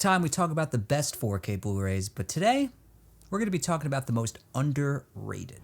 Time we talk about the best 4K Blu-rays, but today we're going to be talking about the most underrated.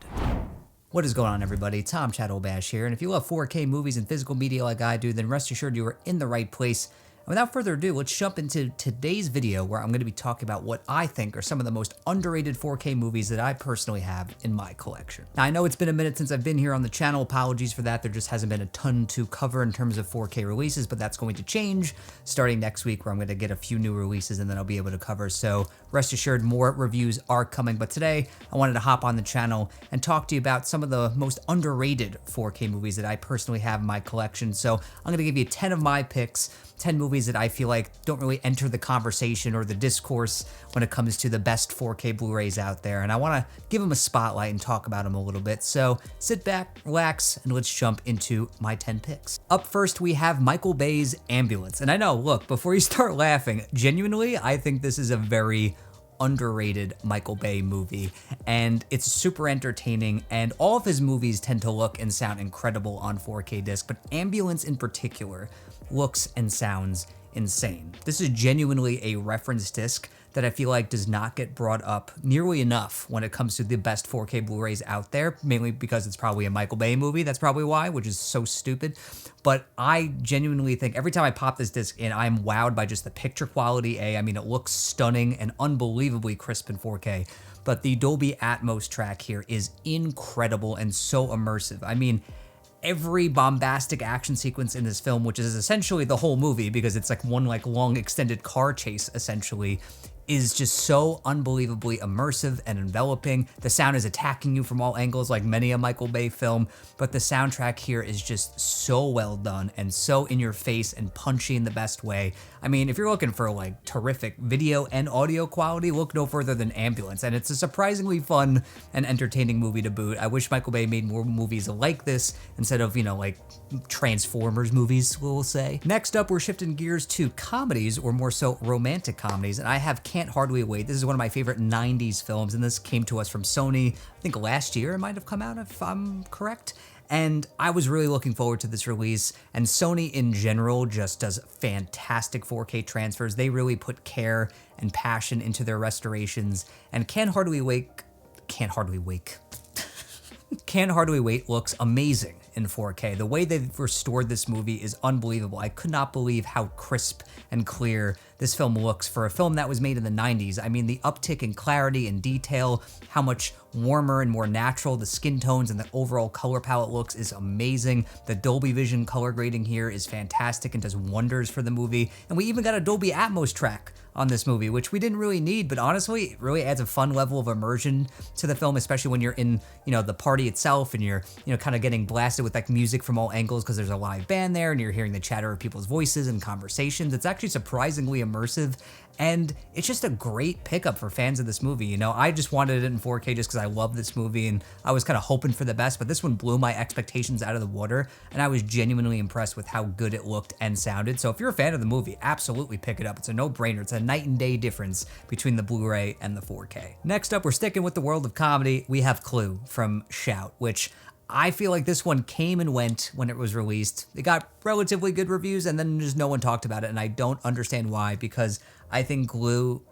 What is going on, everybody? Tom Chattelbash here, and if you love 4K movies and physical media like I do, then rest assured you are in the right place. And without further ado, let's jump into today's video where I'm going to be talking about what I think are some of the most underrated 4K movies that I personally have in my collection. Now, I know it's been a minute since I've been here on the channel. Apologies for that. There just hasn't been a ton to cover in terms of 4K releases, but that's going to change starting next week where I'm going to get a few new releases and then I'll be able to cover. So rest assured, more reviews are coming. But today, I wanted to hop on the channel and talk to you about some of the most underrated 4K movies that I personally have in my collection. So I'm going to give you 10 of my picks, 10 movies that I feel like don't really enter the conversation or the discourse when it comes to the best 4K Blu-rays out there. And I want to give them a spotlight and talk about them a little bit. So sit back, relax, and let's jump into my 10 picks. Up first, we have Michael Bay's Ambulance. And I know, look, before you start laughing, genuinely, I think this is a very underrated Michael Bay movie, and it's super entertaining, and all of his movies tend to look and sound incredible on 4K disc, but Ambulance in particular looks and sounds insane. This is genuinely a reference disc that I feel like does not get brought up nearly enough when it comes to the best 4K Blu-rays out there, mainly because it's probably a Michael Bay movie. That's probably why, which is so stupid. But I genuinely think every time I pop this disc in, I'm wowed by just the picture quality. I mean, it looks stunning and unbelievably crisp in 4K. But the Dolby Atmos track here is incredible and so immersive. I mean, every bombastic action sequence in this film, which is essentially the whole movie because it's like one long extended car chase essentially, is just so unbelievably immersive and enveloping. The sound is attacking you from all angles like many a Michael Bay film, but the soundtrack here is just so well done and so in your face and punchy in the best way. I mean, if you're looking for like terrific video and audio quality, look no further than Ambulance, and it's a surprisingly fun and entertaining movie to boot. I wish Michael Bay made more movies like this instead of, like Transformers movies, we'll say. Next up, we're shifting gears to comedies, or more so romantic comedies, and I have Can't Hardly Wait. This is one of my favorite 90s films, and this came to us from Sony, I think last year it might have come out if I'm correct. And I was really looking forward to this release, and Sony in general just does fantastic 4K transfers. They really put care and passion into their restorations, and Can't Hardly Wait looks amazing in 4K. The way they've restored this movie is unbelievable. I could not believe how crisp and clear this film looks for a film that was made in the 90s. I mean, the uptick in clarity and detail, how much warmer and more natural the skin tones and the overall color palette looks is amazing. The Dolby Vision color grading here is fantastic and does wonders for the movie. And we even got a Dolby Atmos track on this movie, which we didn't really need, but honestly, it really adds a fun level of immersion to the film, especially when you're in, the party itself and you're, kind of getting blasted with like music from all angles because there's a live band there and you're hearing the chatter of people's voices and conversations. It's actually surprisingly immersive, and it's just a great pickup for fans of this movie. I just wanted it in 4K just because I love this movie and I was kind of hoping for the best, but this one blew my expectations out of the water, and I was genuinely impressed with how good it looked and sounded. So if you're a fan of the movie, absolutely pick it up. It's a no-brainer. It's a night and day difference between the Blu-ray and the 4K. Next up, we're sticking with the world of comedy. We have Clue from Shout, which I feel like this one came and went when it was released. It got relatively good reviews and then just no one talked about it, and I don't understand why, because I think Glue,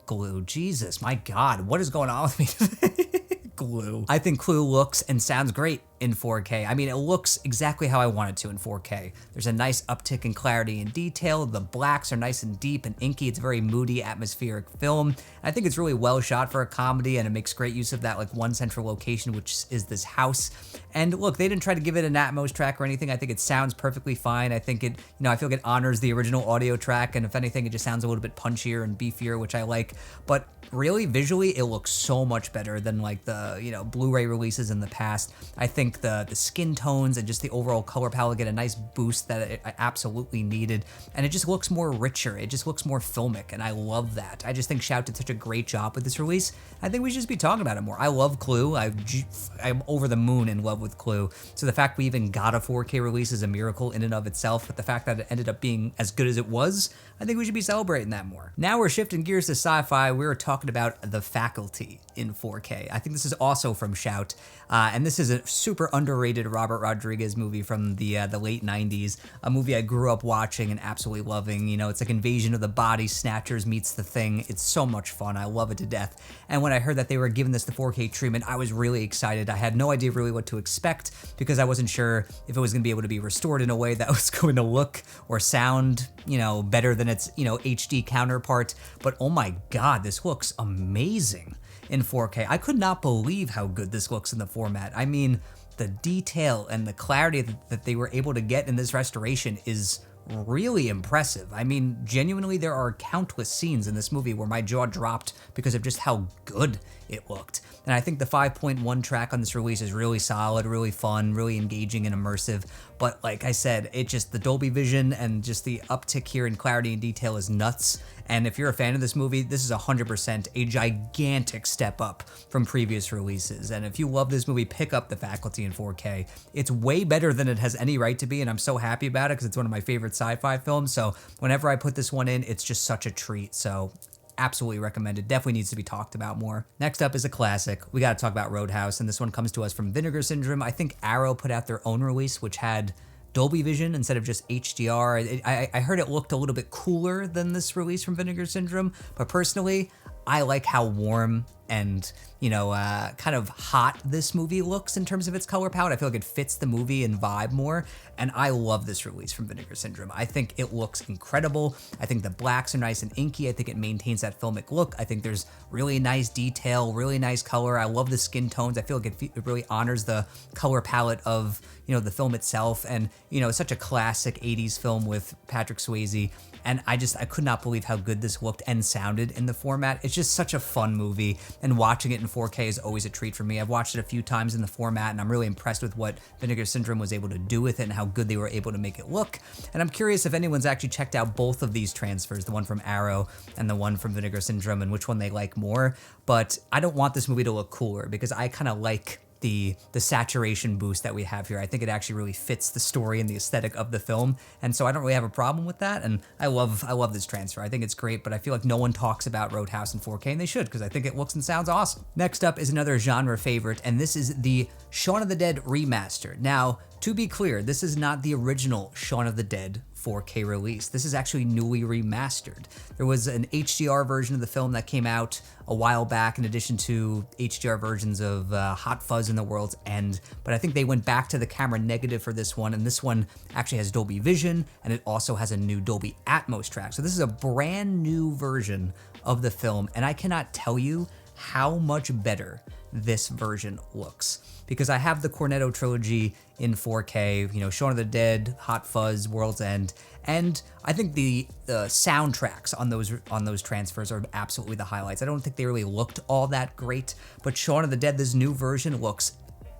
Jesus, my God, what is going on with me today? Glue. I think Clue looks and sounds great in 4K. I mean, it looks exactly how I want it to in 4K. There's a nice uptick in clarity and detail. The blacks are nice and deep and inky. It's a very moody, atmospheric film. I think it's really well shot for a comedy, and it makes great use of that one central location, which is this house. And look, they didn't try to give it an Atmos track or anything. I think it sounds perfectly fine. I think it, I feel like it honors the original audio track, and if anything, it just sounds a little bit punchier and beefier, which I like. But really, visually, it looks so much better than the Blu-ray releases in the past. I think the skin tones and just the overall color palette get a nice boost that it absolutely needed, and it just looks more richer. It just looks more filmic, and I love that. I just think Shout did such a great job with this release. I think we should just be talking about it more. I love Clue. I'm over the moon in love with Clue. So the fact we even got a 4K release is a miracle in and of itself, but the fact that it ended up being as good as it was, I think we should be celebrating that more. Now we're shifting gears to sci-fi. We're talking about The Faculty. in 4K. I think this is also from Shout, and this is a super underrated Robert Rodriguez movie from the late 90s, a movie I grew up watching and absolutely loving. You know, it's like Invasion of the Body Snatchers meets The Thing. It's so much fun. I love it to death. And when I heard that they were giving this the 4K treatment, I was really excited. I had no idea really what to expect because I wasn't sure if it was going to be able to be restored in a way that was going to look or sound, you know, better than its, you know, HD counterpart. But oh my God, this looks amazing in 4K. I could not believe how good this looks in the format. I mean, the detail and the clarity that they were able to get in this restoration is really impressive. I mean, genuinely, there are countless scenes in this movie where my jaw dropped because of just how good it looked. And I think the 5.1 track on this release is really solid, really fun, really engaging and immersive. But like I said, it just, the Dolby Vision and just the uptick here in clarity and detail is nuts. And if you're a fan of this movie, this is 100% a gigantic step up from previous releases. And if you love this movie, pick up The Faculty in 4K. It's way better than it has any right to be, and I'm so happy about it because it's one of my favorite sci-fi films. So whenever I put this one in, it's just such a treat. So absolutely recommended. Definitely needs to be talked about more. Next up is a classic. We got to talk about Roadhouse, and this one comes to us from Vinegar Syndrome. I think Arrow put out their own release, which had Dolby Vision instead of just HDR. I heard it looked a little bit cooler than this release from Vinegar Syndrome, but personally, I like how warm and, you know, kind of hot this movie looks in terms of its color palette. I feel like it fits the movie and vibe more, and I love this release from Vinegar Syndrome. I think it looks incredible. I think the blacks are nice and inky. I think it maintains that filmic look. I think there's really nice detail, really nice color. I love the skin tones. I feel like it really honors the color palette of, you know, the film itself, and, you know, it's such a classic 80s film with Patrick Swayze. And I could not believe how good this looked and sounded in the format. It's just such a fun movie, and watching it in 4K is always a treat for me. I've watched it a few times in the format, and I'm really impressed with what Vinegar Syndrome was able to do with it and how good they were able to make it look. And I'm curious if anyone's actually checked out both of these transfers, the one from Arrow and the one from Vinegar Syndrome, and which one they like more. But I don't want this movie to look cooler because I kind of like the saturation boost that we have here. I think it actually really fits the story and the aesthetic of the film, and so I don't really have a problem with that. And I love this transfer. I think it's great, but I feel like no one talks about Roadhouse in 4K, and they should, because I think it looks and sounds awesome. Next up is another genre favorite, and this is the Shaun of the Dead remaster. Now, to be clear, this is not the original Shaun of the Dead 4K release. This is actually newly remastered. There was an HDR version of the film that came out a while back in addition to HDR versions of Hot Fuzz and The World's End, but I think they went back to the camera negative for this one, and this one actually has Dolby Vision, and it also has a new Dolby Atmos track. So this is a brand new version of the film, and I cannot tell you how much better this version looks, because I have the Cornetto trilogy in 4K, you know, Shaun of the Dead, Hot Fuzz, World's End, and I think the soundtracks on those transfers are absolutely the highlights. I don't think they really looked all that great, but Shaun of the Dead, this new version, looks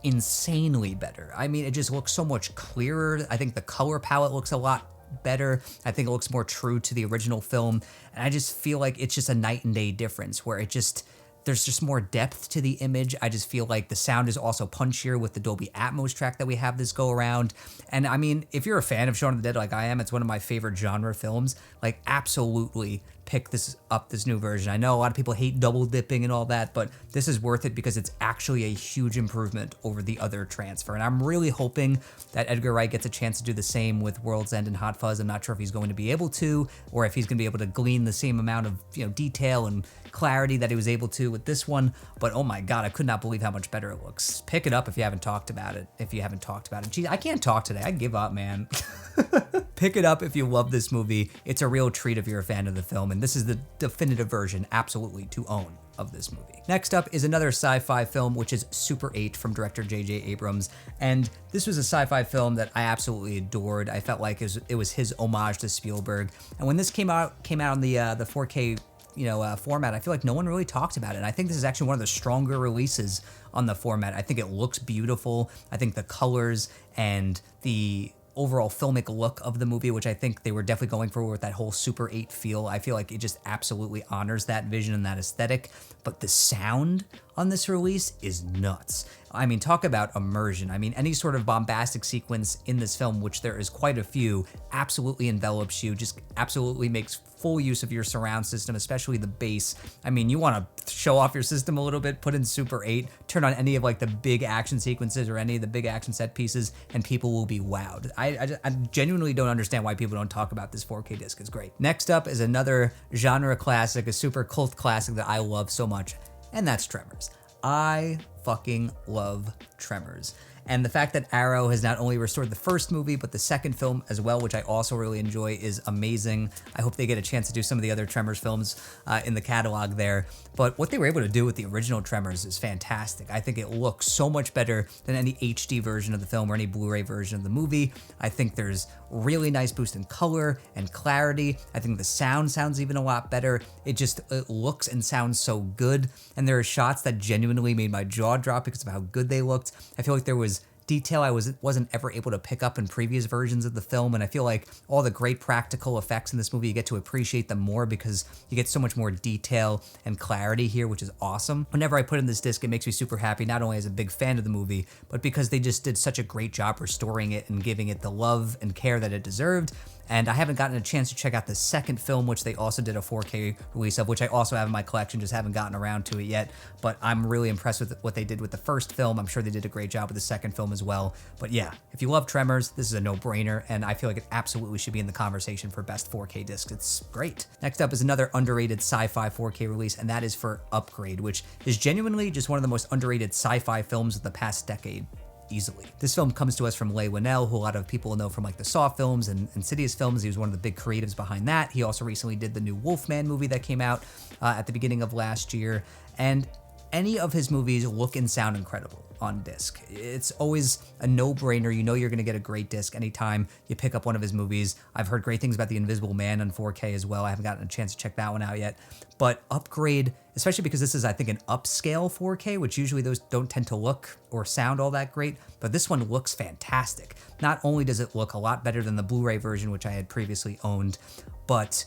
insanely better. I mean, it just looks so much clearer. I think the color palette looks a lot better. I think it looks more true to the original film, and I just feel like it's just a night and day difference where there's just more depth to the image. I just feel like the sound is also punchier with the Dolby Atmos track that we have this go around. And I mean, if you're a fan of Shaun of the Dead like I am, it's one of my favorite genre films, like absolutely pick this new version. I know a lot of people hate double dipping and all that, but this is worth it because it's actually a huge improvement over the other transfer. And I'm really hoping that Edgar Wright gets a chance to do the same with World's End and Hot Fuzz. I'm not sure if he's going to be able to, or if he's going to be able to glean the same amount of, you know, detail and clarity that he was able to with this one. But oh my God, I could not believe how much better it looks. Pick it up if you haven't talked about it. Geez, I can't talk today. I give up, man. Pick it up if you love this movie. It's a real treat if you're a fan of the film, and this is the definitive version, absolutely, to own of this movie. Next up is another sci-fi film, which is Super 8 from director J.J. Abrams, and this was a sci-fi film that I absolutely adored. I felt like it was his homage to Spielberg, and when this came out on the 4K format, I feel like no one really talked about it. And I think this is actually one of the stronger releases on the format. I think it looks beautiful. I think the colors and the overall filmic look of the movie, which I think they were definitely going for with that whole Super 8 feel, I feel like it just absolutely honors that vision and that aesthetic. But the sound on this release is nuts. I mean, talk about immersion. I mean, any sort of bombastic sequence in this film, which there is quite a few, absolutely envelops you, just absolutely makes full use of your surround system, especially the bass. I mean, you want to show off your system a little bit, put in Super 8, turn on any of like the big action sequences or any of the big action set pieces, and people will be wowed. I genuinely don't understand why people don't talk about this 4K disc. It's great. Next up is another genre classic, a super cult classic that I love so much, and that's Tremors. I fucking love Tremors. And the fact that Arrow has not only restored the first movie, but the second film as well, which I also really enjoy, is amazing. I hope they get a chance to do some of the other Tremors films in the catalog there. But what they were able to do with the original Tremors is fantastic. I think it looks so much better than any HD version of the film or any Blu-ray version of the movie. I think there's really nice boost in color and clarity. I think the sound sounds even a lot better. It looks and sounds so good. And there are shots that genuinely made my jaw drop because of how good they looked. I feel like there was detail I wasn't ever able to pick up in previous versions of the film, and I feel like all the great practical effects in this movie, you get to appreciate them more because you get so much more detail and clarity here, which is awesome. Whenever I put in this disc, it makes me super happy, not only as a big fan of the movie, but because they just did such a great job restoring it and giving it the love and care that it deserved. And I haven't gotten a chance to check out the second film, which they also did a 4K release of, which I also have in my collection, just haven't gotten around to it yet. But I'm really impressed with what they did with the first film. I'm sure they did a great job with the second film as well. But yeah, if you love Tremors, this is a no-brainer, and I feel like it absolutely should be in the conversation for best 4K disc. It's great. Next up is another underrated sci-fi 4K release, and that is for Upgrade, which is genuinely just one of the most underrated sci-fi films of the past decade. Easily. This film comes to us from Leigh Whannell, who a lot of people know from like the Saw films and Insidious films. He was one of the big creatives behind that. He also recently did the new Wolfman movie that came out at the beginning of last year. And any of his movies look and sound incredible on disc. It's always a no-brainer. You know you're going to get a great disc anytime you pick up one of his movies. I've heard great things about The Invisible Man on 4K as well. I haven't gotten a chance to check that one out yet. But Upgrade, especially because this is, I think, an upscale 4K, which usually those don't tend to look or sound all that great, but this one looks fantastic. Not only does it look a lot better than the Blu-ray version, which I had previously owned, but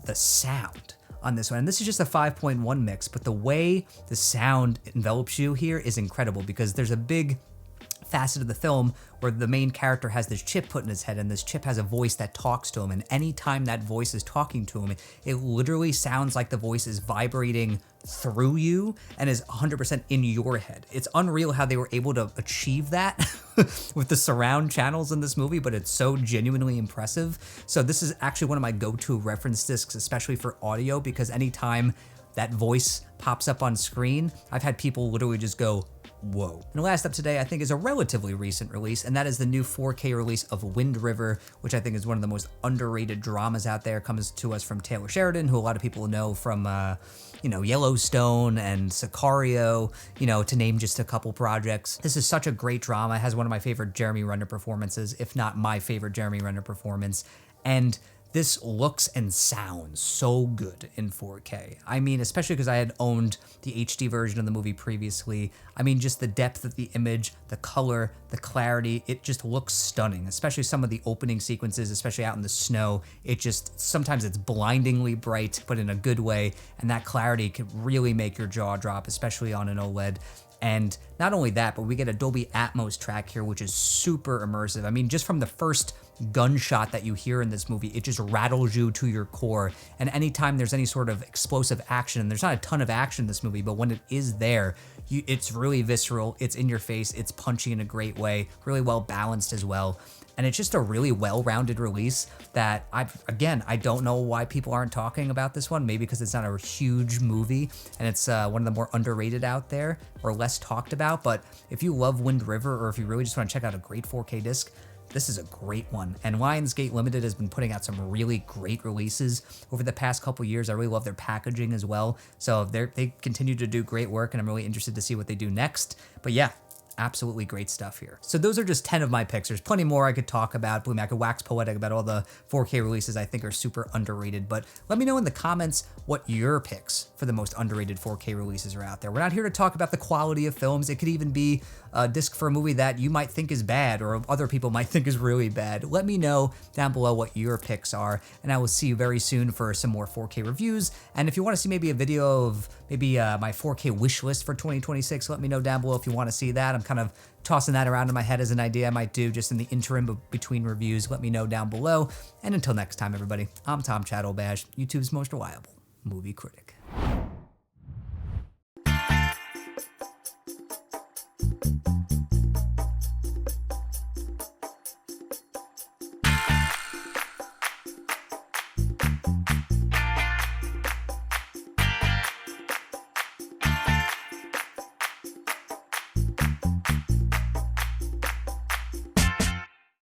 the sound on this one. And this is just a 5.1 mix, but the way the sound envelops you here is incredible because there's a big facet of the film where the main character has this chip put in his head, and this chip has a voice that talks to him, and anytime that voice is talking to him, it literally sounds like the voice is vibrating through you and is 100% in your head. It's unreal how they were able to achieve that with the surround channels in this movie, but it's so genuinely impressive. So this is actually one of my go-to reference discs, especially for audio, because anytime that voice pops up on screen, I've had people literally just go, whoa. And last up today, I think, is a relatively recent release, and that is the new 4K release of Wind River, which I think is one of the most underrated dramas out there. Comes to us from Taylor Sheridan, who a lot of people know from, Yellowstone and Sicario, to name just a couple projects. This is such a great drama. It has one of my favorite Jeremy Renner performances, if not my favorite Jeremy Renner performance. And this looks and sounds so good in 4K. I mean, especially because I had owned the HD version of the movie previously. I mean, just the depth of the image, the color, the clarity, it just looks stunning, especially some of the opening sequences, especially out in the snow. Sometimes it's blindingly bright, but in a good way, and that clarity can really make your jaw drop, especially on an OLED. And not only that, but we get a Dolby Atmos track here, which is super immersive. I mean, just from the first gunshot that you hear in this movie, it just rattles you to your core. And anytime there's any sort of explosive action, and there's not a ton of action in this movie, but when it is there, it's really visceral, it's in your face, it's punchy in a great way, really well balanced as well. And it's just a really well-rounded release that I don't know why people aren't talking about this one. Maybe because it's not a huge movie and it's one of the more underrated out there or less talked about. But if you love Wind River, or if you really just want to check out a great 4K disc, this is a great one. And Lionsgate Limited has been putting out some really great releases over the past couple years. I really love their packaging as well. So they continue to do great work, and I'm really interested to see what they do next. But yeah, absolutely great stuff here. So those are just 10 of my picks. There's plenty more I could talk about. Believe me, I could wax poetic about all the 4K releases I think are super underrated, but let me know in the comments what your picks for the most underrated 4K releases are out there. We're not here to talk about the quality of films. It could even be a disc for a movie that you might think is bad or other people might think is really bad. Let me know down below what your picks are, and I will see you very soon for some more 4K reviews. And if you want to see maybe a video of maybe my 4K wish list for 2026, let me know down below if you want to see that. I'm kind of tossing that around in my head as an idea I might do just in the interim between reviews. Let me know down below. And until next time, everybody, I'm Tom Chattelbash, YouTube's most reliable movie critic.